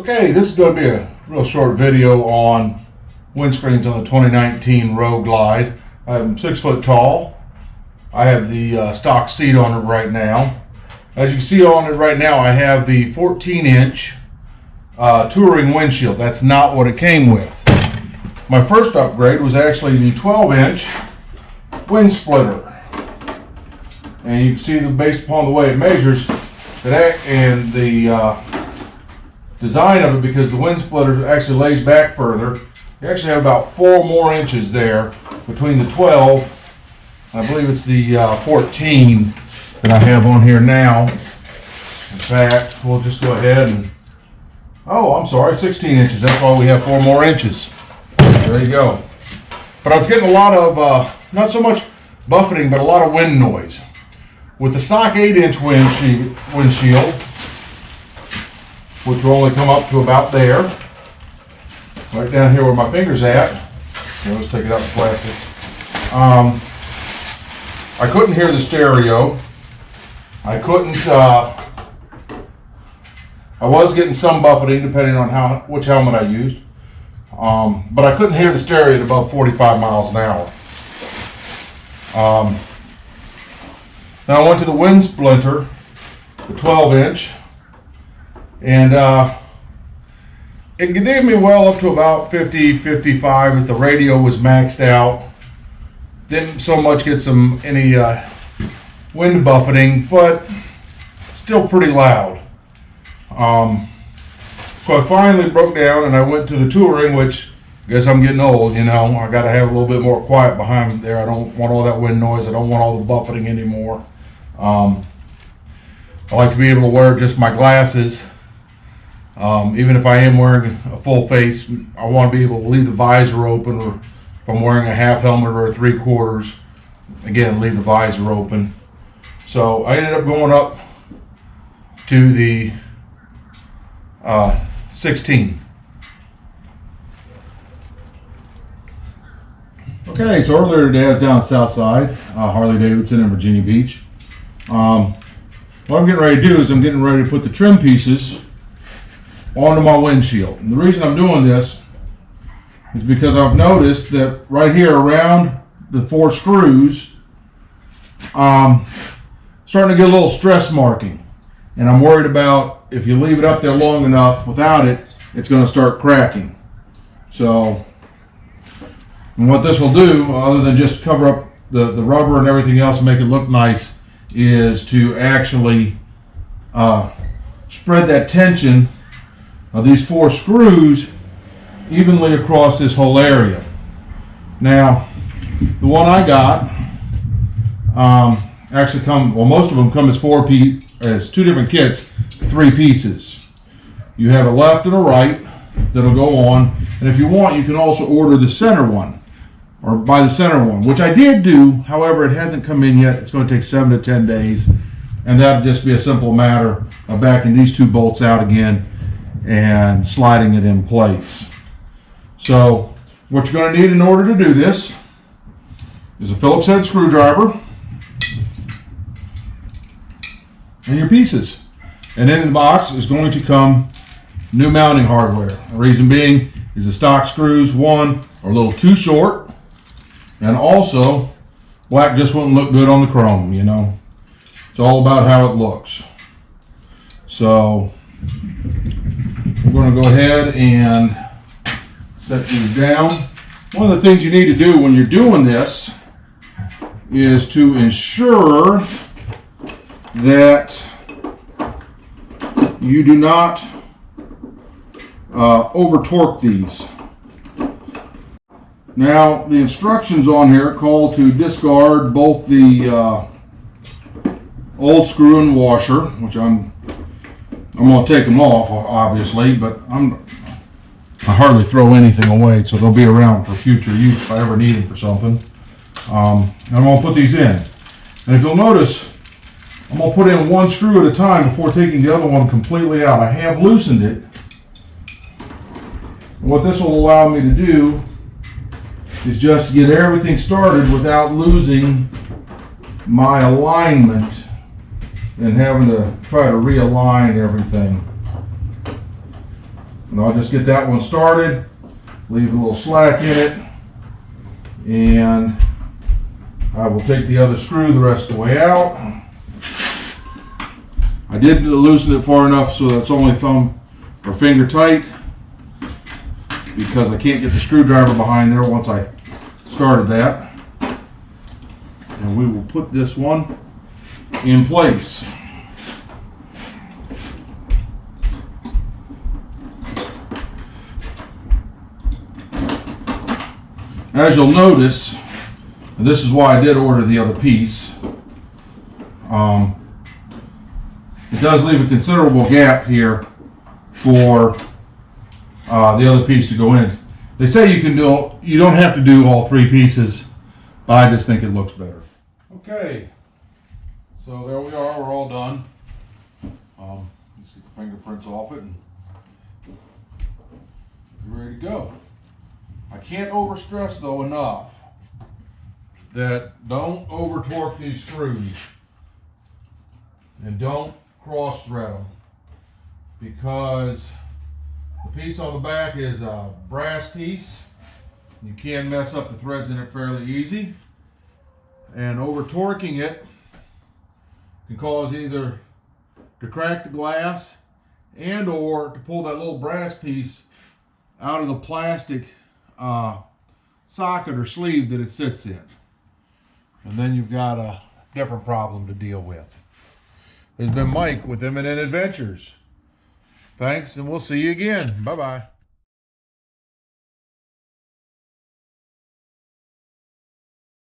Okay, this is going to be a real short video on windscreens on the 2019 Rogue Glide. I'm 6 foot tall. I have the stock seat on it right now. As you can see on it right now, I have the 14-inch touring windshield. That's not what it came with. My first upgrade was actually the 12-inch wind splitter. And you can see that based upon the way it measures and the design of it, because the wind splitter actually lays back further, you actually have about 4 more inches there between the 12, I believe it's the 14 that I have on here now. In fact, we'll just go ahead and, I'm sorry, 16 inches. That's why we have 4 more inches. There you go. But I was getting a lot of, not so much buffeting, but a lot of wind noise. With the stock 8-inch windshield, which will only come up to about there, right down here where my finger's at. Let's take it out of the plastic. I couldn't hear the stereo. I couldn't, I was getting some buffeting depending on which helmet I used. But I couldn't hear the stereo at above 45 miles an hour. Now I went to the wind splitter, the 12-inch, and it gave me well up to about 50, 55 if the radio was maxed out. Didn't so much get any wind buffeting, but still pretty loud. So I finally broke down and I went to the touring, which I guess I'm getting old, you know. I got to have a little bit more quiet behind there. I don't want all that wind noise. I don't want all the buffeting anymore. I like to be able to wear just my glasses. Even if I am wearing a full face, I want to be able to leave the visor open, or if I'm wearing a half helmet or a 3/4, again, leave the visor open. So I ended up going up to the 16. Okay, so earlier today I was down south side, Harley Davidson in Virginia Beach. What I'm getting ready to do is I'm getting ready to put the trim pieces onto my windshield. And the reason I'm doing this is because I've noticed that right here around the 4 screws, starting to get a little stress marking. And I'm worried about if you leave it up there long enough without it, it's going to start cracking. So, and what this will do, other than just cover up the rubber and everything else and make it look nice, is to actually spread that tension of these 4 screws evenly across this whole area. Now, the one I got actually most of them come as 2 different kits, 3 pieces. You have a left and a right that'll go on, and if you want, you can also order the center one, or buy the center one, which I did do. However, it hasn't come in yet. It's going to take 7 to 10 days, and that'll just be a simple matter of backing these 2 bolts out again and sliding it in place. So what you're going to need in order to do this is a Phillips head screwdriver and your pieces. And in the box is going to come new mounting hardware. The reason being is the stock screws, one, are a little too short, and also black just wouldn't look good on the chrome, you know. It's all about how it looks. So we're going to go ahead and set these down. One of the things you need to do when you're doing this is to ensure that you do not over torque these. Now, the instructions on here call to discard both the old screw and washer, which I'm going to take them off, obviously, but I hardly throw anything away, so they'll be around for future use if I ever need them for something. And I'm going to put these in. And if you'll notice, I'm going to put in 1 screw at a time before taking the other one completely out. I have loosened it. And what this will allow me to do is just get everything started without losing my alignment and having to try to realign everything. And I'll just get that one started, leave a little slack in it, and I will take the other screw the rest of the way out. I did loosen it far enough so that it's only thumb or finger tight, because I can't get the screwdriver behind there once I started that. And we will put this one in place. As you'll notice, and this is why I did order the other piece, it does leave a considerable gap here for the other piece to go in. They say you don't have to do all three pieces, but I just think it looks better. Okay, so there we are, we're all done. Let's get the fingerprints off it and we're ready to go. I can't overstress though enough that don't over torque these screws and don't cross thread them, because the piece on the back is a brass piece. You can mess up the threads in it fairly easy, and over torquing it can cause either to crack the glass and or to pull that little brass piece out of the plastic socket or sleeve that it sits in. And then you've got a different problem to deal with. This has been Mike with M&N Adventures. Thanks, and we'll see you again. Bye-bye.